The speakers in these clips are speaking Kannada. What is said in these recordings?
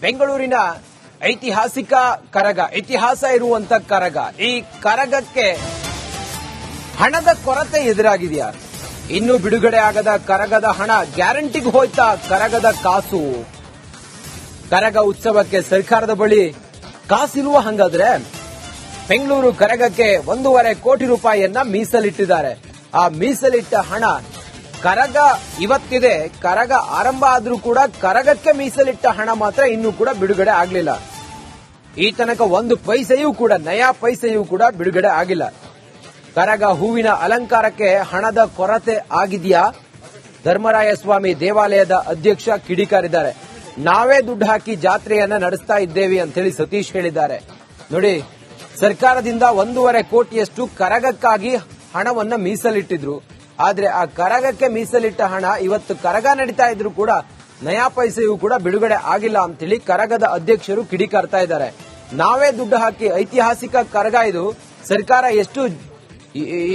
ಬೆಂಗಳೂರಿನ ಐತಿಹಾಸಿಕ ಕರಗ, ಇತಿಹಾಸ ಇರುವಂತ ಕರಗ. ಈ ಕರಗಕ್ಕೆ ಹಣದ ಕೊರತೆ ಎದುರಾಗಿದೆಯಾ? ಇನ್ನೂ ಬಿಡುಗಡೆ ಆಗದ ಕರಗದ ಹಣ ಗ್ಯಾರಂಟಿಗೆ ಹೋಯ್ತಾ ಕರಗದ ಕಾಸು? ಕರಗ ಉತ್ಸವಕ್ಕೆ ಸರ್ಕಾರದ ಬಳಿ ಕಾಸಿಲ್ವ? ಹಂಗಾದ್ರೆ ಬೆಂಗಳೂರು ಕರಗಕ್ಕೆ 1.5 ಕೋಟಿ ರೂಪಾಯಿಯನ್ನ ಮೀಸಲಿಟ್ಟಿದ್ದಾರೆ. ಆ ಮೀಸಲಿಟ್ಟ ಹಣ ಕರಗ ಇವತ್ತಿದೆ, ಕರಗ ಆರಂಭ ಆದ್ರೂ ಕೂಡ ಕರಗಕ್ಕೆ ಮೀಸಲಿಟ್ಟ ಹಣ ಮಾತ್ರ ಇನ್ನೂ ಕೂಡ ಬಿಡುಗಡೆ ಆಗಲಿಲ್ಲ. ಈ ತನಕ 1 ಪೈಸೆಯೂ ಕೂಡ, ನಯಾ ಪೈಸೆಯೂ ಕೂಡ ಬಿಡುಗಡೆ ಆಗಿಲ್ಲ. ಕರಗ ಹೂವಿನ ಅಲಂಕಾರಕ್ಕೆ ಹಣದ ಕೊರತೆ ಆಗಿದೆಯಾ? ಧರ್ಮರಾಯ ಸ್ವಾಮಿ ದೇವಾಲಯದ ಅಧ್ಯಕ್ಷ ಕಿಡಿಕಾರಿದ್ದಾರೆ. ನಾವೇ ದುಡ್ಡು ಹಾಕಿ ಜಾತ್ರೆಯನ್ನ ನಡೆಸ್ತಾ ಇದ್ದೇವೆ ಅಂತೇಳಿ ಸತೀಶ್ ಹೇಳಿದ್ದಾರೆ. ನೋಡಿ, ಸರ್ಕಾರದಿಂದ 1.5 ಕೋಟಿಯಷ್ಟು ಕರಗಕ್ಕಾಗಿ ಹಣವನ್ನ ಮೀಸಲಿಟ್ಟಿದ್ರು. ಆದ್ರೆ ಆ ಕರಗಕ್ಕೆ ಮೀಸಲಿಟ್ಟ ಹಣ ಇವತ್ತು ಕರಗ ನಡೀತಾ ಇದ್ರು ಕೂಡ ನಯಾ ಪೈಸೆಯೂ ಕೂಡ ಬಿಡುಗಡೆ ಆಗಿಲ್ಲ ಅಂತೇಳಿ ಕರಗದ ಅಧ್ಯಕ್ಷರು ಕಿಡಿಕಾರ್ತಾ ಇದ್ದಾರೆ. ನಾವೇ ದುಡ್ಡು ಹಾಕಿ ಐತಿಹಾಸಿಕ ಕರಗ ಇದು, ಸರ್ಕಾರ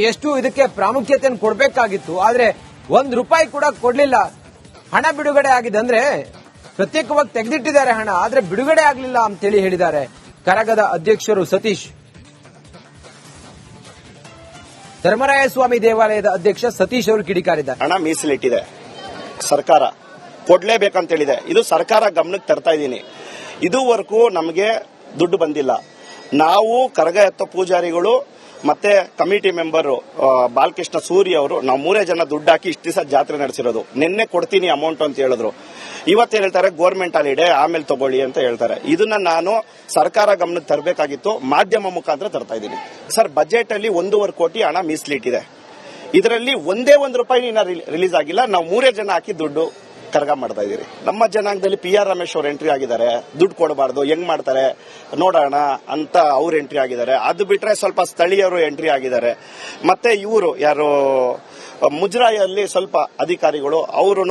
ಎಷ್ಟು ಇದಕ್ಕೆ ಪ್ರಾಮುಖ್ಯತೆಯನ್ನು ಕೊಡಬೇಕಾಗಿತ್ತು, ಆದ್ರೆ 1 ರೂಪಾಯಿ ಕೂಡ ಕೊಡ್ಲಿಲ್ಲ. ಹಣ ಬಿಡುಗಡೆ ಆಗಿದೆ ಅಂದ್ರೆ ಪ್ರತ್ಯೇಕವಾಗಿ ತೆಗೆದಿಟ್ಟಿದ್ದಾರೆ ಹಣ, ಆದ್ರೆ ಬಿಡುಗಡೆ ಆಗಲಿಲ್ಲ ಅಂತೇಳಿ ಹೇಳಿದ್ದಾರೆ ಕರಗದ ಅಧ್ಯಕ್ಷರು ಸತೀಶ್. ಧರ್ಮರಾಯ ಸ್ವಾಮಿ ದೇವಾಲಯದ ಅಧ್ಯಕ್ಷ ಸತೀಶ್ ಅವರು ಕಿಡಿಕಾರಿದ್ದಾರೆ. ಹಣ ಮೀಸಲಿಟ್ಟಿದೆ, ಸರ್ಕಾರ ಕೊಡ್ಲೇಬೇಕಂತ ಹೇಳಿದೆ. ಇದು ಸರ್ಕಾರ ಗಮನಕ್ಕೆ ತರ್ತಾ ಇದ್ದೀನಿ. ಇದುವರೆಗೂ ನಮಗೆ ದುಡ್ಡು ಬಂದಿಲ್ಲ. ನಾವು ಕರಗ ಎತ್ತೋ ಪೂಜಾರಿಗಳು ಮತ್ತೆ ಕಮಿಟಿ ಮೆಂಬರ್ ಬಾಲಕೃಷ್ಣ ಸೂರಿ ಅವರು ನಾವು 3 ಜನ ದುಡ್ಡು ಹಾಕಿ ಇಷ್ಟು ದಿವಸ ಜಾತ್ರೆ ನಡೆಸಿರೋದು. ನಿನ್ನೆ ಕೊಡ್ತೀನಿ ಅಮೌಂಟ್ ಅಂತ ಹೇಳಿದ್ರು. ಇವತ್ತು ಹೇಳ್ತಾರೆ ಗೌರ್ಮೆಂಟ್ ಹಾಲಿಡೇ, ಆಮೇಲೆ ತಗೊಳ್ಳಿ ಅಂತ ಹೇಳ್ತಾರೆ. ಇದನ್ನ ನಾನು ಸರ್ಕಾರ ಗಮನಕ್ಕೆ ತರಬೇಕಾಗಿತ್ತು, ಮಾಧ್ಯಮ ಮುಖಾಂತರ ತರ್ತಾ ಇದ್ದೀನಿ. ಸರ್, ಬಜೆಟ್ ಅಲ್ಲಿ 1.5 ಕೋಟಿ ಹಣ ಮೀಸಲಿಟ್ಟಿದೆ. ಇದರಲ್ಲಿ ಒಂದೇ 1 ರೂಪಾಯಿ ರಿಲೀಸ್ ಆಗಿಲ್ಲ. ನಾವು 3 ಜನ ಹಾಕಿ ದುಡ್ಡು ಕರಗ ಮಾಡ್ತಾ ಇದೀರಿ. ನಮ್ಮ ಜನಾಂಗದಲ್ಲಿ PR ರಮೇಶ್ ಅವರು ಎಂಟ್ರಿ ಆಗಿದ್ದಾರೆ. ದುಡ್ಡು ಕೊಡಬಾರ್ದು, ಹೆಂಗ್ ಮಾಡ್ತಾರೆ ನೋಡೋಣ ಅಂತ ಅವ್ರು ಎಂಟ್ರಿ ಆಗಿದ್ದಾರೆ. ಅದು ಬಿಟ್ರೆ ಸ್ವಲ್ಪ ಸ್ಥಳೀಯರು ಎಂಟ್ರಿ ಆಗಿದ್ದಾರೆ. ಮತ್ತೆ ಇವರು ಯಾರು ಮುಜರಾಯಲ್ಲಿ ಸ್ವಲ್ಪ ಅಧಿಕಾರಿಗಳು ಅವರು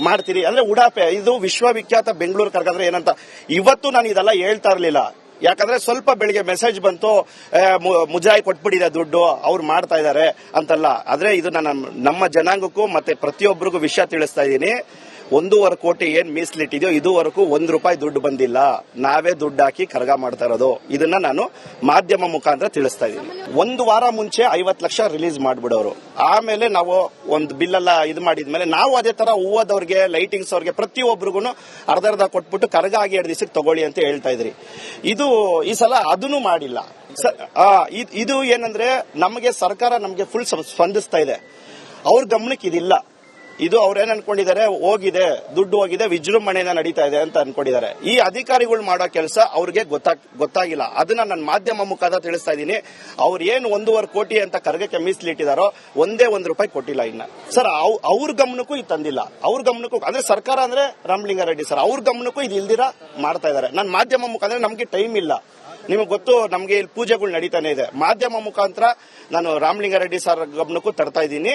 ಮಾಡ್ತೀರಿ ಅಂದ್ರೆ ಉಡಾಪೆ. ಇದು ವಿಶ್ವವಿಖ್ಯಾತ ಬೆಂಗಳೂರು ಕರಗ ಅಂದ್ರೆ ಏನಂತ ಇವತ್ತು ನಾನು ಇದೆಲ್ಲ ಹೇಳ್ತಾ ಇರಲಿಲ್ಲ. ಯಾಕಂದ್ರೆ ಸ್ವಲ್ಪ ಬೆಳಿಗ್ಗೆ ಮೆಸೇಜ್ ಬಂತು, ಮುಜರಾಯಿ ಕೊಟ್ಬಿಟ್ಟಿದೆ ದುಡ್ಡು, ಅವ್ರು ಮಾಡ್ತಾ ಇದ್ದಾರೆ ಅಂತಲ್ಲ. ಆದ್ರೆ ಇದು ನಮ್ಮ ಜನಾಂಗಕ್ಕೂ ಮತ್ತೆ ಪ್ರತಿಯೊಬ್ಬರಿಗೂ ವಿಷಯ ತಿಳಿಸ್ತಾ ಇದ್ದೀನಿ. 1.5 ಕೋಟಿ ಏನ್ ಮೀಸಲಿಟ್ಟಿದೆಯೋ ಇದುವರೆಗೂ 1 ರೂಪಾಯಿ ದುಡ್ಡು ಬಂದಿಲ್ಲ. ನಾವೇ ದುಡ್ಡು ಹಾಕಿ ಕರಗ ಮಾಡ್ತಾ ಇರೋದು. ಇದನ್ನ ನಾನು ಮಾಧ್ಯಮ ಮುಖಾಂತರ ತಿಳಿಸ್ತಾ ಇದ್ದೀನಿ. 1 ವಾರ ಮುಂಚೆ 50 ಲಕ್ಷ ರಿಲೀಸ್ ಮಾಡ್ಬಿಡೋರು. ಆಮೇಲೆ ನಾವು ಒಂದು ಬಿಲ್ ಎಲ್ಲ ಇದು ಮಾಡಿದ್ಮೇಲೆ ನಾವು ಅದೇ ತರ ಹೂವದವ್ರಿಗೆ, ಲೈಟಿಂಗ್ಸ್ ಅವ್ರಿಗೆ ಪ್ರತಿಯೊಬ್ಬರಿಗೂ ಅರ್ಧ ಕೊಟ್ಬಿಟ್ಟು ಕರಗ ಆಗಿ 2 ದಿವಸಕ್ಕೆ ತಗೊಳ್ಳಿ ಅಂತ ಹೇಳ್ತಾ ಇದ್ರಿ. ಇದು ಈ ಸಲ ಅದನ್ನು ಮಾಡಿಲ್ಲ. ಇದು ಏನಂದ್ರೆ ನಮಗೆ ಸರ್ಕಾರ ನಮಗೆ ಫುಲ್ ಸ್ಪಂದಿಸ್ತಾ ಇದೆ. ಅವ್ರ ಗಮನಕ್ಕೆ ಇದಿಲ್ಲ. ಇದು ಅವ್ರೇನ್ ಅನ್ಕೊಂಡಿದ್ದಾರೆ, ಹೋಗಿದೆ ದುಡ್ಡು ಹೋಗಿದೆ, ವಿಜೃಂಭಣೆಯಿಂದ ನಡೀತಾ ಇದೆ ಅಂತ ಅನ್ಕೊಂಡಿದ್ದಾರೆ. ಈ ಅಧಿಕಾರಿಗಳು ಮಾಡೋ ಕೆಲಸ ಅವ್ರಿಗೆ ಗೊತ್ತಾಗಿಲ್ಲ. ಅದನ್ನ ನಾನು ಮಾಧ್ಯಮ ಮುಖಾಂತರ ತಿಳಿಸ್ತಾ ಇದ್ದೀನಿ. ಅವ್ರು ಏನು 1.5 ಕೋಟಿ ಅಂತ ಕರಗಕ್ಕೆ ಮೀಸಲಿಟ್ಟಿದಾರೋ ಒಂದೇ 1 ರೂಪಾಯಿ ಕೊಟ್ಟಿಲ್ಲ ಇನ್ನ. ಸರ್, ಅವ್ರ ಗಮನಕ್ಕೂ ಇದು ತಂದಿಲ್ಲ. ಅವ್ರ ಗಮನಕ್ಕೂ ಅಂದ್ರೆ ಸರ್ಕಾರ ಅಂದ್ರೆ ರಾಮಲಿಂಗಾರೆಡ್ಡಿ ಸರ್, ಅವ್ರ ಗಮನಕ್ಕೂ ಇದು ಇಲ್ದಿರ ಮಾಡ್ತಾ ಇದ್ದಾರೆ. ನಾನು ಮಾಧ್ಯಮ ಮುಖಾಂತರ ನಮ್ಗೆ ಟೈಮ್ ಇಲ್ಲ. ನಿಮಗೆ ಗೊತ್ತು, ನಮಗೆ ಇಲ್ಲಿ ಪೂಜೆಗಳು ನಡೀತಾನೆ ಇದೆ. ಮಾಧ್ಯಮ ಮುಖಾಂತರ ನಾನು ರಾಮಲಿಂಗಾರೆಡ್ಡಿ ಸರ್ ಗಮನಕ್ಕೂ ತರ್ತಾ ಇದ್ದೀನಿ.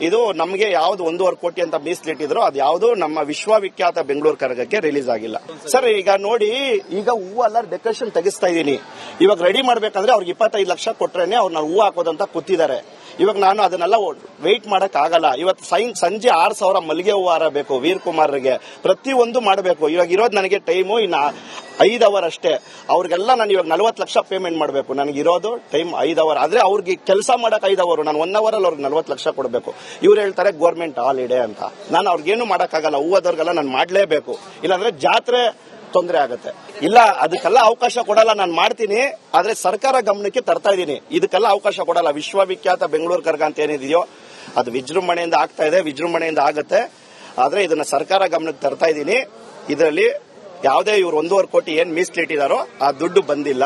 ಇದು ನಮಗೆ ಯಾವ್ದು 1.5 ಕೋಟಿ ಅಂತ ಮೀಸಲಿಟ್ಟಿದ್ರು ಅದು ಯಾವ್ದು ನಮ್ಮ ವಿಶ್ವವಿಖ್ಯಾತ ಬೆಂಗಳೂರು ಕರಗಕ್ಕೆ ರಿಲೀಸ್ ಆಗಿಲ್ಲ. ಸರ್, ಈಗ ನೋಡಿ, ಈಗ ಹೂವೆಲ್ಲ ಡೆಕೋರೇಷನ್ ತೆಗಿಸ್ತಾ ಇದ್ದೀನಿ. ಇವಾಗ ರೆಡಿ ಮಾಡ್ಬೇಕಂದ್ರೆ ಅವ್ರಿಗೆ 25 ಲಕ್ಷ ಕೊಟ್ರೇನೆ ಅವ್ರು ನಾವು ಹೂ ಹಾಕೋದಂತ ಕೂತಿದ್ದಾರೆ. ಇವಾಗ ನಾನು ಅದನ್ನೆಲ್ಲ ವೆಯ್ಟ್ ಮಾಡಕ್ ಆಗಲ್ಲ. ಇವತ್ತು ಸಂಜೆ 6,000 ಮಲ್ಲಿಗೆ ಹೂವು ಹಾರ ಬೇಕು ವೀರ್ ಕುಮಾರ್ಗೆ, ಪ್ರತಿಯೊಂದು ಮಾಡಬೇಕು. ಇವಾಗ ಇರೋದು ನನಗೆ ಟೈಮು ಇನ್ನು 5 ಅವರ್ ಅಷ್ಟೇ. ಅವ್ರಿಗೆಲ್ಲ ನಾನು ಇವಾಗ 40 ಲಕ್ಷ ಪೇಮೆಂಟ್ ಮಾಡಬೇಕು. ನನಗೆ ಇರೋದು ಟೈಮ್ 5 ಅವರ್. ಆದ್ರೆ ಅವ್ರಿಗೆ ಕೆಲಸ ಮಾಡಕ್ 5 ಅವರ್, ನಾನು 1 ಅವರ್ ಅಲ್ಲಿ ಅವ್ರಿಗೆ 40 ಲಕ್ಷ ಕೊಡಬೇಕು. ಇವ್ರು ಹೇಳ್ತಾರೆ ಗೌರ್ಮೆಂಟ್ ಹಾಲಿಡೇ ಅಂತ. ನಾನು ಅವ್ರಿಗೇನು ಮಾಡಕ್ಕಾಗಲ್ಲ. ಹೂವದವ್ರಿಗೆಲ್ಲ ನಾನು ಮಾಡ್ಲೇಬೇಕು, ಇಲ್ಲಾಂದ್ರೆ ಜಾತ್ರೆ ತೊಂದರೆ ಆಗುತ್ತೆ. ಇಲ್ಲ, ಅದಕ್ಕೆಲ್ಲ ಅವಕಾಶ ಕೊಡಲ್ಲ. ನಾನು ಮಾಡ್ತೀನಿ, ಆದ್ರೆ ಸರ್ಕಾರ ಗಮನಕ್ಕೆ ತರ್ತಾ ಇದ್ದೀನಿ. ಇದಕ್ಕೆಲ್ಲ ಅವಕಾಶ ಕೊಡಲ್ಲ. ವಿಶ್ವವಿಖ್ಯಾತ ಬೆಂಗಳೂರು ಕರಗ ಅಂತ ಏನಿದೆಯೋ ಅದು ವಿಜೃಂಭಣೆಯಿಂದ ಆಗ್ತಾ ಇದೆ, ವಿಜೃಂಭಣೆಯಿಂದ ಆಗುತ್ತೆ. ಆದ್ರೆ ಇದನ್ನ ಸರ್ಕಾರ ಗಮನಕ್ಕೆ ತರ್ತಾ ಇದ್ದೀನಿ. ಇದರಲ್ಲಿ ಯಾವುದೇ ಇವ್ರು 1.5 ಕೋಟಿ ಏನ್ ಮೀಸಲಿಟ್ಟಿದಾರೋ ಆ ದುಡ್ಡು ಬಂದಿಲ್ಲ.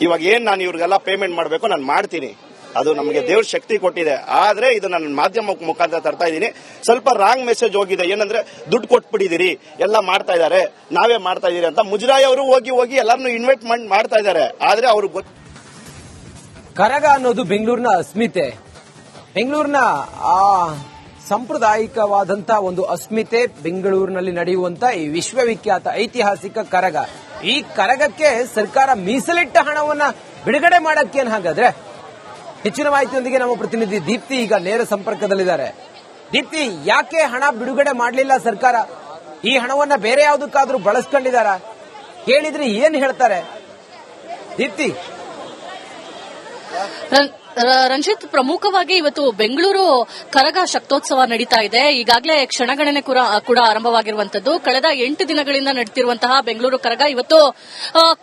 ಇವಾಗ ಏನ್ ನಾನು ಇವ್ರಿಗೆಲ್ಲ ಪೇಮೆಂಟ್ ಮಾಡಬೇಕು ನಾನು ಮಾಡ್ತೀನಿ. ಅದು ನಮಗೆ ದೇವ್ರ ಶಕ್ತಿ ಕೊಟ್ಟಿದೆ. ಆದ್ರೆ ಇದು ನನ್ನ ಮಾಧ್ಯಮ ಮುಖಾಂತರ ತರ್ತಾ ಇದ್ದೀನಿ. ಸ್ವಲ್ಪ ರಾಂಗ್ ಮೆಸೇಜ್ ಹೋಗಿದೆ. ಏನಂದ್ರೆ ದುಡ್ಡು ಕೊಟ್ಬಿಟ್ಟಿದ್ದೀರಿ, ಎಲ್ಲ ಮಾಡ್ತಾ ಇದ್ದಾರೆ, ನಾವೇ ಮಾಡ್ತಾ ಇದೀರಿ ಅಂತ ಮುಜರಾಯಿ ಅವರು ಹೋಗಿ ಎಲ್ಲರನ್ನು ಇನ್ವೈಟ್ಮೆಂಟ್ ಮಾಡ್ತಾ ಇದ್ದಾರೆ. ಆದ್ರೆ ಅವ್ರಿಗೆ ಕರಗ ಅನ್ನೋದು ಬೆಂಗಳೂರಿನ ಅಸ್ಮಿತೆ, ಬೆಂಗಳೂರಿನ ಸಾಂಪ್ರದಾಯಿಕವಾದಂತ ಒಂದು ಅಸ್ಮಿತೆ, ಬೆಂಗಳೂರಿನಲ್ಲಿ ನಡೆಯುವಂತ ಈ ವಿಶ್ವವಿಖ್ಯಾತ ಐತಿಹಾಸಿಕ ಕರಗ. ಈ ಕರಗಕ್ಕೆ ಸರ್ಕಾರ ಮೀಸಲಿಟ್ಟ ಹಣವನ್ನ ಬಿಡುಗಡೆ ಮಾಡಕ್ಕೇನು? ಹಾಗಾದ್ರೆ ಹೆಚ್ಚಿನ ಮಾಹಿತಿಯೊಂದಿಗೆ ನಮ್ಮ ಪ್ರತಿನಿಧಿ ದೀಪ್ತಿ ಈಗ ನೇರ ಸಂಪರ್ಕದಲ್ಲಿದ್ದಾರೆ. ದೀಪ್ತಿ, ಯಾಕೆ ಹಣ ಬಿಡುಗಡೆ ಮಾಡಲಿಲ್ಲ ಸರ್ಕಾರ? ಈ ಹಣವನ್ನ ಬೇರೆ ಯಾವುದಕ್ಕಾದ್ರೂ ಬಳಸ್ಕೊಂಡಿದಾರ? ಕೇಳಿದ್ರೆ ಏನ್ ಹೇಳ್ತಾರೆ? ದೀಪ್ತಿ, ರಂಜಿತ್, ಪ್ರಮುಖವಾಗಿ ಇವತ್ತು ಬೆಂಗಳೂರು ಕರಗ ಶಕ್ತೋತ್ಸವ ನಡೀತಾ ಇದೆ. ಈಗಾಗಲೇ ಕ್ಷಣಗಣನೆ ಕೂಡ ಆರಂಭವಾಗಿರುವಂತದ್ದು. ಕಳೆದ 8 ದಿನಗಳಿಂದ ನಡೆಯುತ್ತಿರುವಂತಹ ಬೆಂಗಳೂರು ಕರಗ ಇವತ್ತು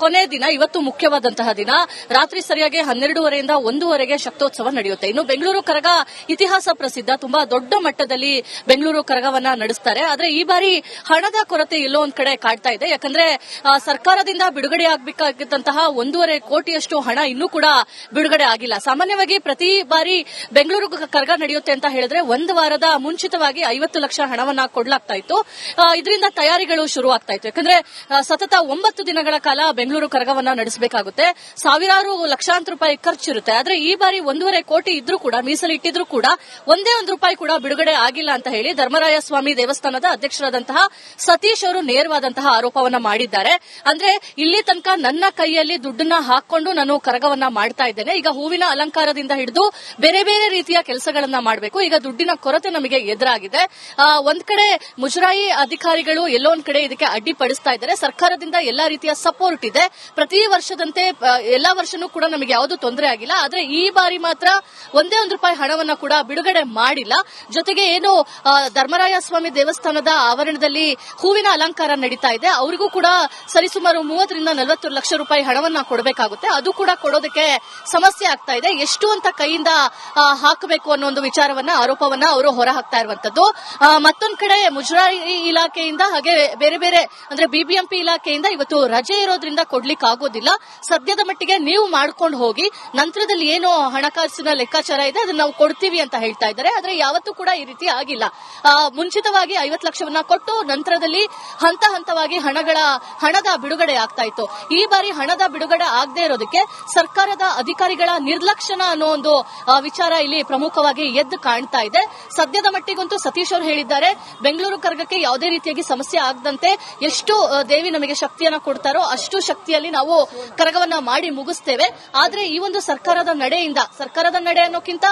ಕೊನೆ ದಿನ. ಇವತ್ತು ಮುಖ್ಯವಾದಂತಹ ದಿನ. ರಾತ್ರಿ ಸರಿಯಾಗಿ 12:30ರಿಂದ 1:00ವರೆಗೆ ಶಕ್ತೋತ್ಸವ ನಡೆಯುತ್ತೆ. ಇನ್ನು ಬೆಂಗಳೂರು ಕರಗ ಇತಿಹಾಸ ಪ್ರಸಿದ್ಧ. ತುಂಬಾ ದೊಡ್ಡ ಮಟ್ಟದಲ್ಲಿ ಬೆಂಗಳೂರು ಕರಗವನ್ನ ನಡೆಸ್ತಾರೆ. ಆದ್ರೆ ಈ ಬಾರಿ ಹಣದ ಕೊರತೆ ಎಲ್ಲೋ ಒಂದ್ ಕಡೆ ಕಾಡ್ತಾ ಇದೆ. ಯಾಕಂದ್ರೆ ಸರ್ಕಾರದಿಂದ ಬಿಡುಗಡೆ ಆಗಬೇಕಾಗಿದ್ದಂತಹ 1.5 ಕೋಟಿಯಷ್ಟು ಹಣ ಇನ್ನೂ ಕೂಡ ಬಿಡುಗಡೆ ಆಗಿಲ್ಲ. ಸಾಮಾನ್ಯವಾಗಿ ಪ್ರತಿ ಬಾರಿ ಬೆಂಗಳೂರು ಕರಗ ನಡೆಯುತ್ತೆ ಅಂತ ಹೇಳಿದ್ರೆ ಒಂದು ವಾರದ ಮುಂಚಿತವಾಗಿ 50 ಲಕ್ಷ ಹಣವನ್ನ ಕೊಡಲಾಗ್ತಾ ಇತ್ತು. ಇದರಿಂದ ತಯಾರಿಗಳು ಶುರು ಆಗ್ತಾ ಇತ್ತು. ಯಾಕಂದ್ರೆ ಸತತ 9 ದಿನಗಳ ಕಾಲ ಬೆಂಗಳೂರು ಕರಗವನ್ನ ನಡೆಸಬೇಕಾಗುತ್ತೆ. ಸಾವಿರಾರು ಲಕ್ಷಾಂತರ ರೂಪಾಯಿ ಖರ್ಚಿರುತ್ತೆ. ಆದ್ರೆ ಈ ಬಾರಿ 1.5 ಕೋಟಿ ಇದ್ರೂ ಕೂಡ, ಮೀಸಲಿಟ್ಟಿದ್ರೂ ಕೂಡ ಒಂದೇ ಒಂದು ರೂಪಾಯಿ ಕೂಡ ಬಿಡುಗಡೆ ಆಗಿಲ್ಲ ಅಂತ ಹೇಳಿ ಧರ್ಮರಾಯ ಸ್ವಾಮಿ ದೇವಸ್ಥಾನದ ಅಧ್ಯಕ್ಷರಾದಂತಹ ಸತೀಶ್ ಅವರು ನೇರವಾದಂತಹ ಆರೋಪವನ್ನ ಮಾಡಿದ್ದಾರೆ. ಅಂದ್ರೆ ಇಲ್ಲಿ ತನಕ ನನ್ನ ಕೈಯಲ್ಲಿ ದುಡ್ಡನ್ನ ಹಾಕೊಂಡು ನಾನು ಕರಗವನ್ನ ಮಾಡ್ತಾ ಇದ್ದೇನೆ. ಈಗ ಹೂವಿನ ಅಲಂಕಾರದಿಂದ ಹಿಡಿದು ಬೇರೆ ಬೇರೆ ರೀತಿಯ ಕೆಲಸಗಳನ್ನ ಮಾಡಬೇಕು. ಈಗ ದುಡ್ಡಿನ ಕೊರತೆ ನಮಗೆ ಎದುರಾಗಿದೆ. ಒಂದ್ ಕಡೆ ಮುಜರಾಯಿ ಅಧಿಕಾರಿಗಳು ಎಲ್ಲೋ ಒಂದ್ ಕಡೆ ಇದಕ್ಕೆ ಅಡ್ಡಿಪಡಿಸ್ತಾ ಇದ್ದಾರೆ. ಸರ್ಕಾರದಿಂದ ಎಲ್ಲಾ ರೀತಿಯ ಸಪೋರ್ಟ್ ಇದೆ. ಪ್ರತಿ ವರ್ಷದಂತೆ ಎಲ್ಲಾ ವರ್ಷನೂ ಕೂಡ ನಮಗೆ ಯಾವುದು ತೊಂದರೆ ಆಗಿಲ್ಲ. ಆದ್ರೆ ಈ ಬಾರಿ ಮಾತ್ರ ಒಂದೇ ಒಂದು ರೂಪಾಯಿ ಹಣವನ್ನ ಕೂಡ ಬಿಡುಗಡೆ ಮಾಡಿಲ್ಲ. ಜೊತೆಗೆ ಏನು ಧರ್ಮರಾಯ ಸ್ವಾಮಿ ದೇವಸ್ಥಾನದ ಆವರಣದಲ್ಲಿ ಹೂವಿನ ಅಲಂಕಾರ ನಡೀತಾ ಇದೆ, ಅವರಿಗೂ ಕೂಡ ಸರಿಸುಮಾರು 30ರಿಂದ 40 ಲಕ್ಷ ರೂಪಾಯಿ ಹಣವನ್ನ ಕೊಡಬೇಕಾಗುತ್ತೆ. ಅದು ಕೂಡ ಕೊಡೋದಕ್ಕೆ ಸಮಸ್ಯೆ ಆಗ್ತಾ ಇದೆ. ಎಷ್ಟು ಅಂತ ಕೈಯಿಂದ ಹಾಕಬೇಕು ಅನ್ನೋ ಒಂದು ವಿಚಾರವನ್ನ, ಆರೋಪವನ್ನ ಅವರು ಹೊರ ಹಾಕ್ತಾ ಇರುವಂತದ್ದು. ಮತ್ತೊಂದ್ ಕಡೆ ಮುಜರಾಯಿ ಇಲಾಖೆಯಿಂದ ಹಾಗೆ ಬೇರೆ ಬೇರೆ ಅಂದ್ರೆ ಬಿಬಿಎಂಪಿ ಇಲಾಖೆಯಿಂದ ಇವತ್ತು ರಜೆ ಇರೋದ್ರಿಂದ ಕೊಡ್ಲಿಕ್ಕೆ ಆಗೋದಿಲ್ಲ. ಸದ್ಯದ ಮಟ್ಟಿಗೆ ನೀವು ಮಾಡ್ಕೊಂಡು ಹೋಗಿ, ನಂತರದಲ್ಲಿ ಏನು ಹಣಕಾಸಿನ ಲೆಕ್ಕಾಚಾರ ಇದೆ ಅದನ್ನ ನಾವು ಕೊಡ್ತೀವಿ ಅಂತ ಹೇಳ್ತಾ ಇದ್ದಾರೆ. ಆದ್ರೆ ಯಾವತ್ತೂ ಕೂಡ ಈ ರೀತಿ ಆಗಿಲ್ಲ. ಮುಂಚಿತವಾಗಿ 50 ಲಕ್ಷವನ್ನ ಕೊಟ್ಟು ನಂತರದಲ್ಲಿ ಹಂತ ಹಂತವಾಗಿ ಹಣದ ಬಿಡುಗಡೆ ಆಗ್ತಾ ಇತ್ತು. ಈ ಬಾರಿ ಹಣದ ಬಿಡುಗಡೆ ಆಗದೆ ಇರೋದಕ್ಕೆ ಸರ್ಕಾರದ ಅಧಿಕಾರಿಗಳ ನಿರ್ಲಕ್ಷ್ಯನ ಅನ್ನೋ ಒಂದು ವಿಚಾರ ಇಲ್ಲಿ ಪ್ರಮುಖವಾಗಿ ಎದ್ದು ಕಾಣ್ತಾ ಇದೆ. ಸದ್ಯದ ಮಟ್ಟಿಗಂತೂ ಸತೀಶ್ ಅವರು ಹೇಳಿದ್ದಾರೆ, ಬೆಂಗಳೂರು ಕರಗಕ್ಕೆ ಯಾವುದೇ ರೀತಿಯಾಗಿ ಸಮಸ್ಯೆ ಆಗದಂತೆ ಎಷ್ಟು ದೇವಿ ನಮಗೆ ಶಕ್ತಿಯನ್ನ ಕೊಡ್ತಾರೋ ಅಷ್ಟು ಶಕ್ತಿಯಲ್ಲಿ ನಾವು ಕರಗವನ್ನ ಮಾಡಿ ಮುಗಿಸ್ತೇವೆ. ಆದ್ರೆ ಈ ಒಂದು ಸರ್ಕಾರದ ನಡೆ ಅನ್ನೋಕ್ಕಿಂತ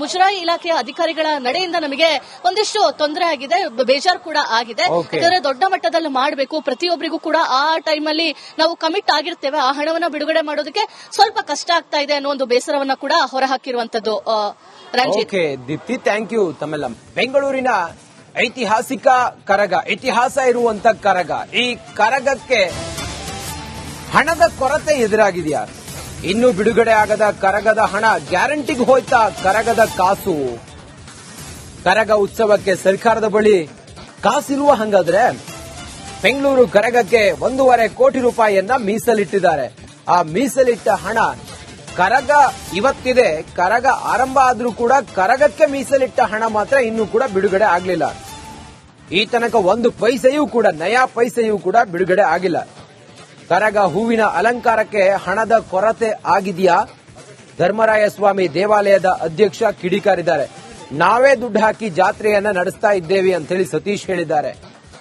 ಮುಜರಾಯಿ ಇಲಾಖೆಯ ಅಧಿಕಾರಿಗಳ ನಡೆಯಿಂದ ನಮಗೆ ಒಂದಿಷ್ಟು ತೊಂದರೆ ಆಗಿದೆ, ಬೇಜಾರು ಕೂಡ ಆಗಿದೆ. ಯಾಕಂದ್ರೆ ದೊಡ್ಡ ಮಟ್ಟದಲ್ಲಿ ಮಾಡಬೇಕು, ಪ್ರತಿಯೊಬ್ಬರಿಗೂ ಕೂಡ ಆ ಟೈಮಲ್ಲಿ ನಾವು ಕಮಿಟ್ ಆಗಿರ್ತೇವೆ. ಆ ಹಣವನ್ನ ಬಿಡುಗಡೆ ಮಾಡೋದಕ್ಕೆ ಸ್ವಲ್ಪ ಕಷ್ಟ ಆಗ್ತಾ ಇದೆ ಅನ್ನೋ ಒಂದು ಬೇಸರವನ್ನ ಕೂಡ ಹೊರಹಾಕಿರುವಂತದ್ದು. ರಂಜಿತ್, ದೀಪ್ತಿ, ಥ್ಯಾಂಕ್ ಯು ತಮ್ಮೆಲ್ಲ. ಬೆಂಗಳೂರಿನ ಐತಿಹಾಸಿಕ ಕರಗ, ಇತಿಹಾಸ ಇರುವಂತ ಕರಗ, ಈ ಕರಗಕ್ಕೆ ಹಣದ ಕೊರತೆ ಎದುರಾಗಿದೆಯಾ? ಇನ್ನೂ ಬಿಡುಗಡೆ ಆಗದ ಕರಗದ ಹಣ ಗ್ಯಾರಂಟಿಗೆ ಹೋಯ್ತಾ ಕರಗದ ಕಾಸು? ಕರಗ ಉತ್ಸವಕ್ಕೆ ಸರ್ಕಾರದ ಬಳಿ ಕಾಸಿರುವ ಹಂಗಾದ್ರೆ ಬೆಂಗಳೂರು ಕರಗಕ್ಕೆ 1.5 ಕೋಟಿ ರೂಪಾಯಿಯನ್ನ ಮೀಸಲಿಟ್ಟಿದ್ದಾರೆ. ಆ ಮೀಸಲಿಟ್ಟ ಹಣ ಕರಗ ಇವತ್ತಿದೆ, ಕರಗ ಆರಂಭ ಆದ್ರೂ ಕೂಡ ಕರಗಕ್ಕೆ ಮೀಸಲಿಟ್ಟ ಹಣ ಮಾತ್ರ ಇನ್ನೂ ಕೂಡ ಬಿಡುಗಡೆ ಆಗಲಿಲ್ಲ. ಈ ತನಕ 1 ಪೈಸೆಯೂ ಕೂಡ, ನಯಾ ಪೈಸೆಯೂ ಕೂಡ ಬಿಡುಗಡೆ ಆಗಿಲ್ಲ. ಕರಗ ಹೂವಿನ ಅಲಂಕಾರಕ್ಕೆ ಹಣದ ಕೊರತೆ ಆಗಿದೆಯಾ? ಧರ್ಮರಾಯ ಸ್ವಾಮಿ ದೇವಾಲಯದ ಅಧ್ಯಕ್ಷ ಕಿಡಿಕಾರಿದ್ದಾರೆ. ನಾವೇ ದುಡ್ಡು ಹಾಕಿ ಜಾತ್ರೆಯನ್ನ ನಡೆಸ್ತಾ ಇದ್ದೇವೆ ಅಂತೇಳಿ ಸತೀಶ್ ಹೇಳಿದ್ದಾರೆ.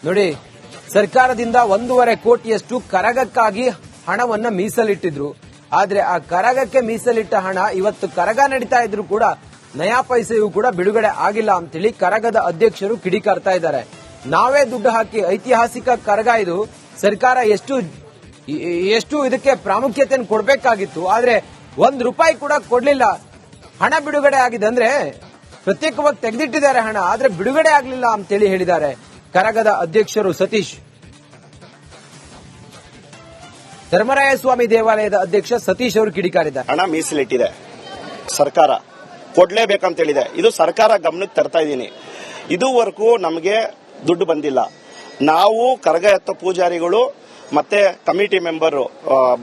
ನೋಡಿ, ಸರ್ಕಾರದಿಂದ 1.5 ಕೋಟಿಯಷ್ಟು ಕರಗಕ್ಕಾಗಿ ಹಣವನ್ನ ಮೀಸಲಿಟ್ಟಿದ್ರು. ಆದ್ರೆ ಆ ಕರಗಕ್ಕೆ ಮೀಸಲಿಟ್ಟ ಹಣ ಇವತ್ತು ಕರಗ ನಡೀತಾ ಇದ್ರು ಕೂಡ ನಯಾ ಪೈಸೆಯೂ ಕೂಡ ಬಿಡುಗಡೆ ಆಗಿಲ್ಲ ಅಂತೇಳಿ ಕರಗದ ಅಧ್ಯಕ್ಷರು ಕಿಡಿಕಾರ್ತಾ ಇದ್ದಾರೆ. ನಾವೇ ದುಡ್ಡು ಹಾಕಿ, ಐತಿಹಾಸಿಕ ಕರಗ ಇದು, ಸರ್ಕಾರ ಎಷ್ಟು ಇದಕ್ಕೆ ಪ್ರಾಮುಖ್ಯತೆಯನ್ನು ಕೊಡಬೇಕಾಗಿತ್ತು, ಆದ್ರೆ 1 ರೂಪಾಯಿ ಕೂಡ ಕೊಡ್ಲಿಲ್ಲ. ಹಣ ಬಿಡುಗಡೆ ಆಗಿದೆ ಅಂದ್ರೆ ಪ್ರತ್ಯೇಕವಾಗಿ ತೆಗೆದಿಟ್ಟಿದ್ದಾರೆ ಹಣ, ಆದ್ರೆ ಬಿಡುಗಡೆ ಆಗಲಿಲ್ಲ ಅಂತೇಳಿ ಹೇಳಿದ್ದಾರೆ ಕರಗದ ಅಧ್ಯಕ್ಷರು ಸತೀಶ್. ಧರ್ಮರಾಯ ಸ್ವಾಮಿ ದೇವಾಲಯದ ಅಧ್ಯಕ್ಷ ಸತೀಶ್ ಅವರು ಕಿಡಿಕಾರಿದ್ದಾರೆ. ಹಣ ಮೀಸಲಿಟ್ಟಿದೆ, ಸರ್ಕಾರ ಕೊಡ್ಲೇಬೇಕಂತ ಹೇಳಿದೆ. ಇದು ಸರ್ಕಾರ ಗಮನಕ್ಕೆ ತರ್ತಾ ಇದ್ದೀನಿ. ಇದುವರೆಗೂ ನಮಗೆ ದುಡ್ಡು ಬಂದಿಲ್ಲ. ನಾವು ಕರಗ ಎತ್ತೋ ಪೂಜಾರಿಗಳು ಮತ್ತೆ ಕಮಿಟಿ ಮೆಂಬರ್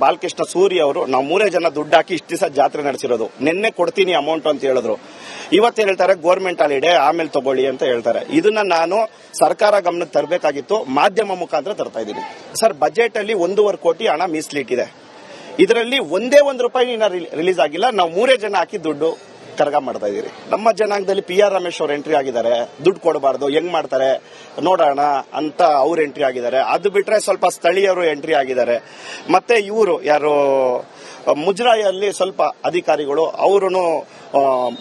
ಬಾಲಕೃಷ್ಣ ಸೂರ್ಯ ಅವರು ನಾವು 3 ಜನ ದುಡ್ಡು ಹಾಕಿ ಇಷ್ಟು ದಿವಸ ಜಾತ್ರೆ ನಡೆಸಿರೋದು. ನಿನ್ನೆ ಕೊಡ್ತೀನಿ ಅಮೌಂಟ್ ಅಂತ ಹೇಳಿದ್ರು. ಇವತ್ತು ಹೇಳ್ತಾರೆ ಗೌರ್ಮೆಂಟ್ ಹಾಲಿಡೇ, ಆಮೇಲೆ ತಗೊಳ್ಳಿ ಅಂತ ಹೇಳ್ತಾರೆ. ಇದನ್ನ ನಾನು ಸರ್ಕಾರ ಗಮನಕ್ಕೆ ತರಬೇಕಾಗಿತ್ತು, ಮಾಧ್ಯಮ ಮುಖಾಂತರ ತರ್ತಾ ಇದ್ದೀನಿ. ಸರ್, ಬಜೆಟ್ ಅಲ್ಲಿ 1.5 ಕೋಟಿ ಹಣ ಮೀಸಲಿಟ್ಟಿದೆ. ಇದರಲ್ಲಿ ಒಂದೇ 1 ರೂಪಾಯಿ ರಿಲೀಸ್ ಆಗಿಲ್ಲ. ನಾವು 3 ಜನ ಹಾಕಿ ದುಡ್ಡು ಕರಗ ಮಾಡ್ತಾ ಇದೀರಿ. ನಮ್ಮ ಜನಾಂಗದಲ್ಲಿ PR ರಮೇಶ್ ಅವರು ಎಂಟ್ರಿ ಆಗಿದ್ದಾರೆ. ದುಡ್ಡು ಕೊಡಬಾರ್ದು, ಹೆಂಗ್ ಮಾಡ್ತಾರೆ ನೋಡೋಣ ಅಂತ ಅವ್ರು ಎಂಟ್ರಿ ಆಗಿದ್ದಾರೆ. ಅದು ಬಿಟ್ರೆ ಸ್ವಲ್ಪ ಸ್ಥಳೀಯರು ಎಂಟ್ರಿ ಆಗಿದ್ದಾರೆ. ಮತ್ತೆ ಇವರು ಯಾರು ಮುಜರಾಯಲ್ಲಿ ಸ್ವಲ್ಪ ಅಧಿಕಾರಿಗಳು ಅವರು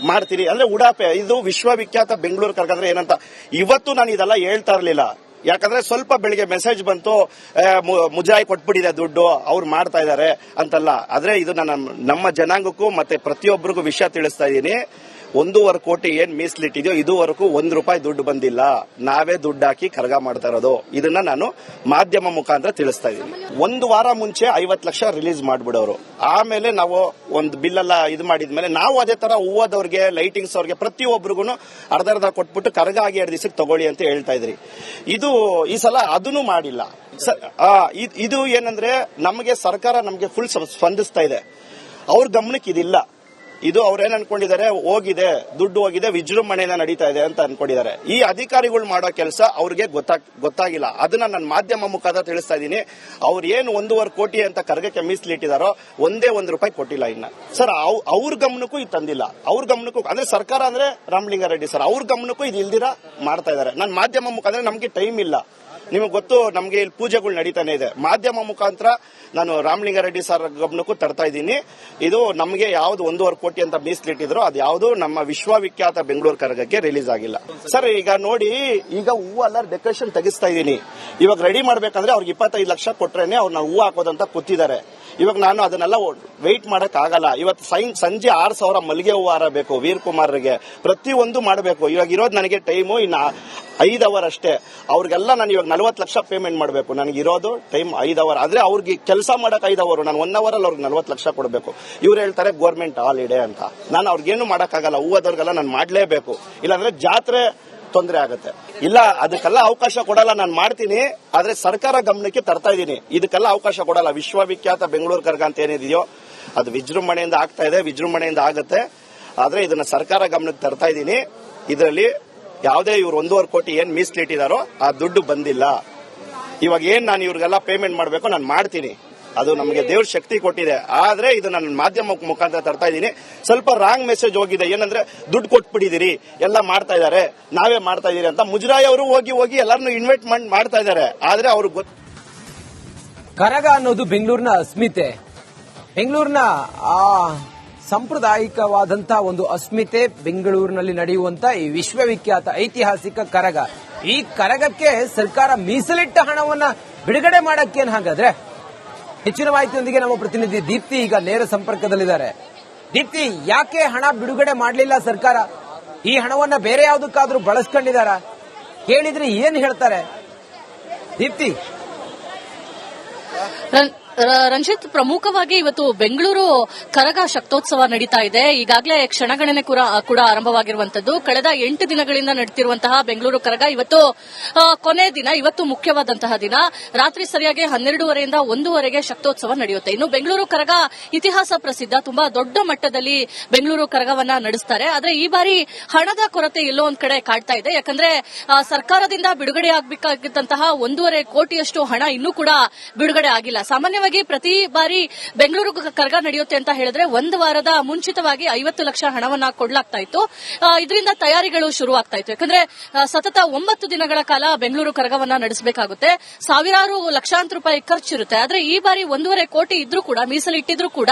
ಮಾಡ್ತೀರಿ ಅಂದ್ರೆ ಉಡಾಪೆ. ಇದು ವಿಶ್ವವಿಖ್ಯಾತ ಬೆಂಗಳೂರು ಕರಗ ಅಂದ್ರೆ ಏನಂತ ಇವತ್ತು ನಾನು ಇದೆಲ್ಲ ಹೇಳ್ತಾ ಇರಲಿಲ್ಲ. ಯಾಕಂದ್ರೆ ಸ್ವಲ್ಪ ಬೆಳಿಗ್ಗೆ ಮೆಸೇಜ್ ಬಂತು, ಮುಜರಾಯಿ ಕೊಟ್ಬಿಟ್ಟಿದೆ ದುಡ್ಡು, ಅವ್ರು ಮಾಡ್ತಾ ಇದ್ದಾರೆ ಅಂತಲ್ಲ. ಆದ್ರೆ ಇದು ನಮ್ಮ ಜನಾಂಗಕ್ಕೂ ಮತ್ತೆ ಪ್ರತಿಯೊಬ್ಬರಿಗೂ ವಿಷಯ ತಿಳಿಸ್ತಾ ಇದ್ದೀನಿ. 1.5 ಕೋಟಿ ಏನ್ ಮೀಸಲಿಟ್ಟಿದೆಯೋ ಇದುವರೆಗೂ ₹1 ದುಡ್ಡು ಬಂದಿಲ್ಲ. ನಾವೇ ದುಡ್ಡು ಹಾಕಿ ಕರಗ ಮಾಡ್ತಾ ಇರೋದು. ಇದನ್ನ ನಾನು ಮಾಧ್ಯಮ ಮುಖಾಂತರ ತಿಳಿಸ್ತಾ ಇದ್ದೀನಿ. 1 ವಾರ ಮುಂಚೆ 50 ಲಕ್ಷ ರಿಲೀಸ್ ಮಾಡ್ಬಿಡೋರು. ಆಮೇಲೆ ನಾವು ಒಂದು ಬಿಲ್ ಎಲ್ಲ ಇದು ಮಾಡಿದ್ಮೇಲೆ ನಾವು ಅದೇ ತರ ಹೂವದವ್ರಿಗೆ, ಲೈಟಿಂಗ್ಸ್ ಅವ್ರಿಗೆ ಪ್ರತಿಯೊಬ್ಬರಿಗೂ ಅರ್ಧ ಕೊಟ್ಬಿಟ್ಟು ಕರಗ ಆಗಿ 2 ದಿವಸಕ್ಕೆ ತಗೊಳ್ಳಿ ಅಂತ ಹೇಳ್ತಾ ಇದ್ರಿ. ಇದು ಈ ಸಲ ಅದನ್ನು ಮಾಡಿಲ್ಲ. ಇದು ಏನಂದ್ರೆ ನಮಗೆ ಸರ್ಕಾರ ನಮಗೆ ಫುಲ್ ಸ್ಪಂದಿಸ್ತಾ ಇದೆ. ಅವ್ರ ಗಮನಕ್ಕೆ ಇದಿಲ್ಲ. ಇದು ಅವ್ರೇನ್ ಅನ್ಕೊಂಡಿದ್ದಾರೆ, ಹೋಗಿದೆ ದುಡ್ಡು ಹೋಗಿದೆ, ವಿಜೃಂಭಣೆಯಿಂದ ನಡೀತಾ ಇದೆ ಅಂತ ಅನ್ಕೊಂಡಿದ್ದಾರೆ. ಈ ಅಧಿಕಾರಿಗಳು ಮಾಡೋ ಕೆಲಸ ಅವ್ರಿಗೆ ಗೊತ್ತಾಗಿಲ್ಲ. ಅದನ್ನ ನಾನು ಮಾಧ್ಯಮ ಮುಖಾಂತರ ತಿಳಿಸ್ತಾ ಇದ್ದೀನಿ. ಅವ್ರು ಏನು 1.5 ಕೋಟಿ ಅಂತ ಕರಗಕ್ಕೆ ಮೀಸಲಿಟ್ಟಿದಾರೋ ಒಂದೇ ₹1 ಕೊಟ್ಟಿಲ್ಲ ಇನ್ನ. ಸರ್ ಅವ್ರ ಗಮನಕ್ಕೂ ಇದು ತಂದಿಲ್ಲ. ಅವ್ರ ಗಮನಕ್ಕೂ ಅಂದ್ರೆ ಸರ್ಕಾರ ಅಂದ್ರೆ ರಾಮಲಿಂಗಾರೆಡ್ಡಿ ಸರ್, ಅವ್ರ ಗಮನಕ್ಕೂ ಇದು ಇಲ್ದಿರ ಮಾಡ್ತಾ ಇದ್ದಾರೆ. ನಾನು ಮಾಧ್ಯಮ ಮುಖಾಂತರ ನಮ್ಗೆ ಟೈಮ್ ಇಲ್ಲ. ನಿಮಗೆ ಗೊತ್ತು, ನಮಗೆ ಇಲ್ಲಿ ಪೂಜೆಗಳು ನಡೀತಾನೆ ಇದೆ. ಮಾಧ್ಯಮ ಮುಖಾಂತರ ನಾನು ರಾಮಲಿಂಗಾರೆಡ್ಡಿ ಸರ್ ಗಮನಕ್ಕೂ ತರ್ತಾ ಇದ್ದೀನಿ. ಇದು ನಮಗೆ ಯಾವ್ದು 1.5 ಕೋಟಿ ಅಂತ ಮೀಸಲಿಟ್ಟಿದ್ರು ಅದು ಯಾವುದು ನಮ್ಮ ವಿಶ್ವವಿಖ್ಯಾತ ಬೆಂಗಳೂರು ಕರಗಕ್ಕೆ ರಿಲೀಸ್ ಆಗಿಲ್ಲ. ಸರ್ ಈಗ ನೋಡಿ, ಈಗ ಹೂವೆಲ್ಲ ಡೆಕೋರೇಷನ್ ತೆಗಿಸ್ತಾ ಇದ್ದೀನಿ. ಇವಾಗ ರೆಡಿ ಮಾಡ್ಬೇಕಂದ್ರೆ ಅವ್ರಿಗೆ 25 ಲಕ್ಷ ಕೊಟ್ರೇನೆ ಅವ್ರನ್ನ ಹೂ ಹಾಕೋದಂತ ಕೂತಿದ್ದಾರೆ. ಇವಾಗ ನಾನು ಅದನ್ನೆಲ್ಲ ವೆಯ್ಟ್ ಮಾಡಕ್ ಆಗಲ್ಲ. ಇವತ್ತು ಸಂಜೆ 6,000 ಮಲ್ಲಿಗೆ ಹೂವು ಹಾರ ಬೇಕು ವೀರ್ ಕುಮಾರ್ಗೆ, ಪ್ರತಿಯೊಂದು ಮಾಡಬೇಕು. ಇವಾಗ ಇರೋದು ನನಗೆ ಟೈಮು ಇನ್ನ 5 ಅವರ್ ಅಷ್ಟೇ. ಅವ್ರಿಗೆಲ್ಲ ನಾನು ಇವಾಗ 40 ಲಕ್ಷ ಪೇಮೆಂಟ್ ಮಾಡಬೇಕು. ನನಗೆ ಇರೋದು ಟೈಮ್ 5 ಅವರ್. ಆದ್ರೆ ಅವ್ರಿಗೆ ಕೆಲಸ ಮಾಡಕ್ 5 ಅವರ್, ನಾನು 1 ಅವರ್ ಅಲ್ಲಿ ಅವ್ರಿಗೆ 40 ಲಕ್ಷ ಕೊಡಬೇಕು. ಇವ್ರು ಹೇಳ್ತಾರೆ ಗೌರ್ಮೆಂಟ್ ಹಾಲಿಡೇ ಅಂತ. ನಾನು ಅವ್ರಿಗೇನು ಮಾಡಕ್ಕಾಗಲ್ಲ. ಹೂವದವ್ರಿಗೆಲ್ಲ ನಾನು ಮಾಡ್ಲೇಬೇಕು, ಇಲ್ಲಾಂದ್ರೆ ಜಾತ್ರೆ ತೊಂದರೆ ಆಗುತ್ತೆ. ಇಲ್ಲ, ಅದಕ್ಕೆಲ್ಲ ಅವಕಾಶ ಕೊಡಲ್ಲ. ನಾನು ಮಾಡ್ತೀನಿ, ಆದ್ರೆ ಸರ್ಕಾರ ಗಮನಕ್ಕೆ ತರ್ತಾ ಇದ್ದೀನಿ. ಇದಕ್ಕೆಲ್ಲ ಅವಕಾಶ ಕೊಡಲ್ಲ. ವಿಶ್ವವಿಖ್ಯಾತ ಬೆಂಗಳೂರು ಕರಗ ಅಂತ ಏನಿದೆಯೋ ಅದು ವಿಜೃಂಭಣೆಯಿಂದ ಆಗ್ತಾ ಇದೆ, ವಿಜೃಂಭಣೆಯಿಂದ ಆಗುತ್ತೆ. ಆದ್ರೆ ಇದನ್ನ ಸರ್ಕಾರ ಗಮನಕ್ಕೆ ತರ್ತಾ ಇದ್ದೀನಿ. ಇದರಲ್ಲಿ ಯಾವುದೇ ಇವ್ರು 1.5 ಕೋಟಿ ಏನ್ ಮೀಸಲಿಟ್ಟಿದಾರೋ ಆ ದುಡ್ಡು ಬಂದಿಲ್ಲ. ಇವಾಗ ಏನ್ ನಾನು ಇವ್ರಿಗೆಲ್ಲ ಪೇಮೆಂಟ್ ಮಾಡಬೇಕು ನಾನು ಮಾಡ್ತೀನಿ. ಅದು ನಮಗೆ ದೇವ್ರ ಶಕ್ತಿ ಕೊಟ್ಟಿದೆ. ಆದ್ರೆ ಇದು ನನ್ನ ಮಾಧ್ಯಮ ಮುಖಾಂತರ ತರ್ತಾ ಇದ್ದೀನಿ. ಸ್ವಲ್ಪ ರಾಂಗ್ ಮೆಸೇಜ್ ಹೋಗಿದೆ. ಏನಂದ್ರೆ ದುಡ್ಡು ಕೊಟ್ಬಿಟ್ಟಿದಿರಿ, ಎಲ್ಲ ಮಾಡ್ತಾ ಇದಾರೆ, ನಾವೇ ಮಾಡ್ತಾ ಇದೀರಿ ಅಂತ ಮುಜರಾಯಿ ಅವರು ಹೋಗಿ ಎಲ್ಲರನ್ನು ಇನ್ವೈಟ್ ಮಾಡ್ತಾ ಇದಾರೆ. ಆದ್ರೆ ಅವ್ರಿಗೆ ಕರಗ ಅನ್ನೋದು ಬೆಂಗಳೂರಿನ ಅಸ್ಮಿತೆ, ಬೆಂಗಳೂರಿನ ಸಾಂಪ್ರದಾಯಿಕವಾದಂತಹ ಒಂದು ಅಸ್ಮಿತೆ. ಬೆಂಗಳೂರಿನಲ್ಲಿ ನಡೆಯುವಂತ ಈ ವಿಶ್ವವಿಖ್ಯಾತ ಐತಿಹಾಸಿಕ ಕರಗ, ಈ ಕರಗಕ್ಕೆ ಸರ್ಕಾರ ಮೀಸಲಿಟ್ಟ ಹಣವನ್ನ ಬಿಡುಗಡೆ ಮಾಡಕ್ಕೇನು ಹಾಗಾದ್ರೆ? ಹೆಚ್ಚಿನ ಮಾಹಿತಿಯೊಂದಿಗೆ ನಮ್ಮ ಪ್ರತಿನಿಧಿ ದೀಪ್ತಿ ಈಗ ನೇರ ಸಂಪರ್ಕದಲ್ಲಿದ್ದಾರೆ. ದೀಪ್ತಿ, ಯಾಕೆ ಹಣ ಬಿಡುಗಡೆ ಮಾಡಲಿಲ್ಲ ಸರ್ಕಾರ? ಈ ಹಣವನ್ನ ಬೇರೆ ಯಾವುದಕ್ಕಾದ್ರೂ ಬಳಸ್ಕೊಂಡಿದಾರ? ಕೇಳಿದ್ರೆ ಏನ್ ಹೇಳ್ತಾರೆ? ದೀಪ್ತಿ. ರಂಜಿತ್, ಪ್ರಮುಖವಾಗಿ ಇವತ್ತು ಬೆಂಗಳೂರು ಕರಗ ಶಕ್ತೋತ್ಸವ ನಡೀತಾ ಇದೆ. ಈಗಾಗಲೇ ಕ್ಷಣಗಣನೆ ಕೂಡ ಆರಂಭವಾಗಿರುವಂತದ್ದು. ಕಳೆದ 8 ದಿನಗಳಿಂದ ನಡೆಯುತ್ತಿರುವಂತಹ ಬೆಂಗಳೂರು ಕರಗ ಇವತ್ತು ಕೊನೆ ದಿನ. ಇವತ್ತು ಮುಖ್ಯವಾದಂತಹ ದಿನ. ರಾತ್ರಿ ಸರಿಯಾಗಿ 12:30ರಿಂದ 1:00ವರೆಗೆ ಶಕ್ತೋತ್ಸವ ನಡೆಯುತ್ತೆ. ಇನ್ನು ಬೆಂಗಳೂರು ಕರಗ ಇತಿಹಾಸ ಪ್ರಸಿದ್ಧ, ತುಂಬಾ ದೊಡ್ಡ ಮಟ್ಟದಲ್ಲಿ ಬೆಂಗಳೂರು ಕರಗವನ್ನ ನಡೆಸ್ತಾರೆ. ಆದ್ರೆ ಈ ಬಾರಿ ಹಣದ ಕೊರತೆ ಎಲ್ಲೋ ಒಂದ್ ಕಡೆ ಕಾಡ್ತಾ ಇದೆ. ಯಾಕಂದ್ರೆ ಸರ್ಕಾರದಿಂದ ಬಿಡುಗಡೆ ಆಗಬೇಕಾಗಿದ್ದಂತಹ 1.5 ಕೋಟಿಯಷ್ಟು ಹಣ ಇನ್ನೂ ಕೂಡ ಬಿಡುಗಡೆ ಆಗಿಲ್ಲ. ಸಾಮಾನ್ಯವಾಗಿ ಪ್ರತಿ ಬಾರಿ ಬೆಂಗಳೂರು ಕರಗ ನಡೆಯುತ್ತೆ ಅಂತ ಹೇಳಿದ್ರೆ 1 ವಾರದ ಮುಂಚಿತವಾಗಿ 50 ಲಕ್ಷ ಹಣವನ್ನ ಕೊಡಲಾಗ್ತಾ ಇತ್ತು. ಇದರಿಂದ ತಯಾರಿಗಳು ಶುರುವಾಗ್ತಾ ಇತ್ತು. ಯಾಕಂದ್ರೆ ಸತತ 9 ದಿನಗಳ ಕಾಲ ಬೆಂಗಳೂರು ಕರಗವನ್ನ ನಡೆಸಬೇಕಾಗುತ್ತೆ. ಸಾವಿರಾರು ಲಕ್ಷಾಂತರ ರೂಪಾಯಿ ಖರ್ಚಿರುತ್ತೆ. ಆದ್ರೆ ಈ ಬಾರಿ 1.5 ಕೋಟಿ ಇದ್ರೂ ಕೂಡ, ಮೀಸಲಿಟ್ಟಿದ್ರೂ ಕೂಡ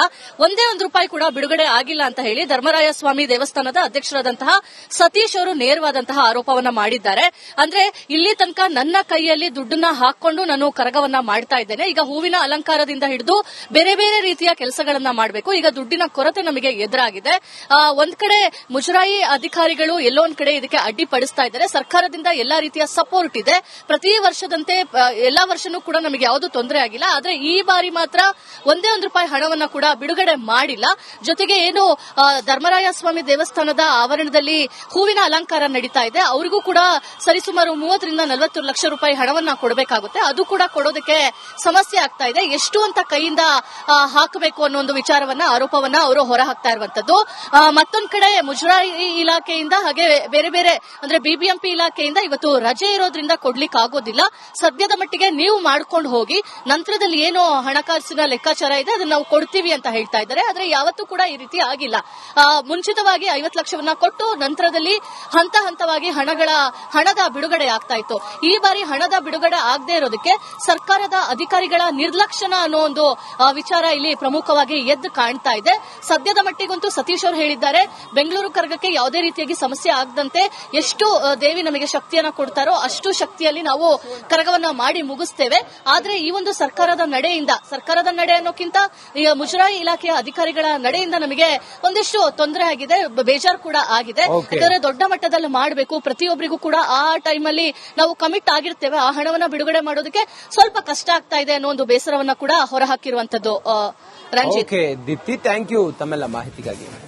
ಒಂದೇ ₹1 ಕೂಡ ಬಿಡುಗಡೆ ಆಗಿಲ್ಲ ಅಂತ ಹೇಳಿ ಧರ್ಮರಾಯ ಸ್ವಾಮಿ ದೇವಸ್ಥಾನದ ಅಧ್ಯಕ್ಷರಾದಂತಹ ಸತೀಶ್ ಅವರು ನೇರವಾದಂತಹ ಆರೋಪವನ್ನ ಮಾಡಿದ್ದಾರೆ. ಅಂದ್ರೆ ಇಲ್ಲಿ ತನಕ ನನ್ನ ಕೈಯಲ್ಲಿ ದುಡ್ಡನ್ನ ಹಾಕೊಂಡು ನಾನು ಕರಗವನ್ನ ಮಾಡ್ತಾ ಇದ್ದೇನೆ. ಈಗ ಹೂವಿನ ಅಲಂಕಾರದಿಂದ ಹಿಡಿದು ಬೇರೆ ಬೇರೆ ರೀತಿಯ ಕೆಲಸಗಳನ್ನ ಮಾಡಬೇಕು. ಈಗ ದುಡ್ಡಿನ ಕೊರತೆ ನಮಗೆ ಎದುರಾಗಿದೆ. ಒಂದ್ ಕಡೆ ಮುಜರಾಯಿ ಅಧಿಕಾರಿಗಳು ಎಲ್ಲೋ ಒಂದ್ ಕಡೆ ಇದಕ್ಕೆ ಅಡ್ಡಿಪಡಿಸ್ತಾ ಇದ್ದಾರೆ. ಸರ್ಕಾರದಿಂದ ಎಲ್ಲಾ ರೀತಿಯ ಸಪೋರ್ಟ್ ಇದೆ. ಪ್ರತಿ ವರ್ಷದಂತೆ ಎಲ್ಲಾ ವರ್ಷನೂ ಕೂಡ ನಮಗೆ ಯಾವುದು ತೊಂದರೆ ಆಗಿಲ್ಲ. ಆದ್ರೆ ಈ ಬಾರಿ ಮಾತ್ರ ಒಂದೇ ₹1 ಹಣವನ್ನ ಕೂಡ ಬಿಡುಗಡೆ ಮಾಡಿಲ್ಲ. ಜೊತೆಗೆ ಏನು ಧರ್ಮರಾಯ ಸ್ವಾಮಿ ದೇವಸ್ಥಾನದ ಆವರಣದಲ್ಲಿ ಹೂವಿನ ಅಲಂಕಾರ ನಡೀತಾ ಇದೆ, ಅವರಿಗೂ ಕೂಡ ಸರಿಸುಮಾರು 30ರಿಂದ 40 ಲಕ್ಷ ರೂಪಾಯಿ ಹಣವನ್ನ ಕೊಡಬೇಕಾಗುತ್ತೆ. ಅದು ಕೂಡ ಕೊಡೋದಕ್ಕೆ ಸಮಸ್ಯೆ ಆಗ್ತಾ ಇದೆ. ಎಷ್ಟು ಅಂತ ಕೈಯಿಂದ ಹಾಕಬೇಕು ಅನ್ನೋ ಒಂದು ವಿಚಾರವನ್ನ, ಆರೋಪವನ್ನ ಅವರು ಹೊರ ಹಾಕ್ತಾ ಇರುವಂತದ್ದು. ಮತ್ತೊಂದ್ ಕಡೆ ಮುಜರಾಯಿ ಇಲಾಖೆಯಿಂದ ಹಾಗೆ ಬೇರೆ ಬೇರೆ ಅಂದ್ರೆ ಬಿಬಿಎಂಪಿ ಇಲಾಖೆಯಿಂದ ಇವತ್ತು ರಜೆ ಇರೋದ್ರಿಂದ ಕೊಡ್ಲಿಕ್ಕೆ ಆಗೋದಿಲ್ಲ, ಸದ್ಯದ ಮಟ್ಟಿಗೆ ನೀವು ಮಾಡ್ಕೊಂಡು ಹೋಗಿ, ನಂತರದಲ್ಲಿ ಏನು ಹಣಕಾಸಿನ ಲೆಕ್ಕಾಚಾರ ಇದೆ ಅದನ್ನ ನಾವು ಕೊಡ್ತೀವಿ ಅಂತ ಹೇಳ್ತಾ ಇದ್ದಾರೆ. ಆದ್ರೆ ಯಾವತ್ತೂ ಕೂಡ ಈ ರೀತಿ ಆಗಿಲ್ಲ. ಮುಂಚಿತವಾಗಿ 50 ಲಕ್ಷವನ್ನ ಕೊಟ್ಟು ನಂತರದಲ್ಲಿ ಹಂತ ಹಂತವಾಗಿ ಹಣದ ಬಿಡುಗಡೆ ಆಗ್ತಾ ಇತ್ತು. ಈ ಬಾರಿ ಹಣದ ಬಿಡುಗಡೆ ಆಗದೆ ಇರೋದಕ್ಕೆ ಸರ್ಕಾರದ ಅಧಿಕಾರಿಗಳ ನಿರ್ಲಕ್ಷ್ಯನ ಅನ್ನೋ ಒಂದು ವಿಚಾರ ಇಲ್ಲಿ ಪ್ರಮುಖವಾಗಿ ಎದ್ದು ಕಾಣ್ತಾ ಇದೆ. ಸದ್ಯದ ಮಟ್ಟಿಗಂತೂ ಸತೀಶ್ ಅವರು ಹೇಳಿದ್ದಾರೆ, ಬೆಂಗಳೂರು ಕರಗಕ್ಕೆ ಯಾವುದೇ ರೀತಿಯಾಗಿ ಸಮಸ್ಯೆ ಆಗದಂತೆ ಎಷ್ಟು ದೇವಿ ನಮಗೆ ಶಕ್ತಿಯನ್ನ ಕೊಡ್ತಾರೋ ಅಷ್ಟು ಶಕ್ತಿಯಲ್ಲಿ ನಾವು ಕರಗವನ್ನ ಮಾಡಿ ಮುಗಿಸ್ತೇವೆ. ಆದ್ರೆ ಈ ಒಂದು ಸರ್ಕಾರದ ನಡೆ ಅನ್ನೋಕ್ಕಿಂತ ಈಗ ಮುಜರಾಯಿ ಇಲಾಖೆಯ ಅಧಿಕಾರಿಗಳ ನಡೆಯಿಂದ ನಮಗೆ ಒಂದಿಷ್ಟು ತೊಂದರೆ ಆಗಿದೆ, ಬೇಜಾರು ಕೂಡ ಆಗಿದೆ. ಯಾಕಂದ್ರೆ ದೊಡ್ಡ ಮಟ್ಟದಲ್ಲಿ ಮಾಡಬೇಕು, ಪ್ರತಿಯೊಬ್ಬರಿಗೂ ಕೂಡ ಆ ಟೈಮಲ್ಲಿ ನಾವು ಕಮಿಟ್ ಆಗಿರ್ತೇವೆ, ಆ ಹಣವನ್ನ ಬಿಡುಗಡೆ ಮಾಡೋದಕ್ಕೆ ಸ್ವಲ್ಪ ಕಷ್ಟ ಆಗ್ತಾ ಇದೆ ಅನ್ನೋ ಒಂದು ಬೇಸರವನ್ನ ಕೂಡ ಹೊರಹಾಕಿರುವಂತದ್ದು. ರಂಜಿತ್, ದೀಪ್ತಿ, ಥ್ಯಾಂಕ್ ಯು ತಮ್ಮೆಲ್ಲ ಮಾಹಿತಿಗಾಗಿ.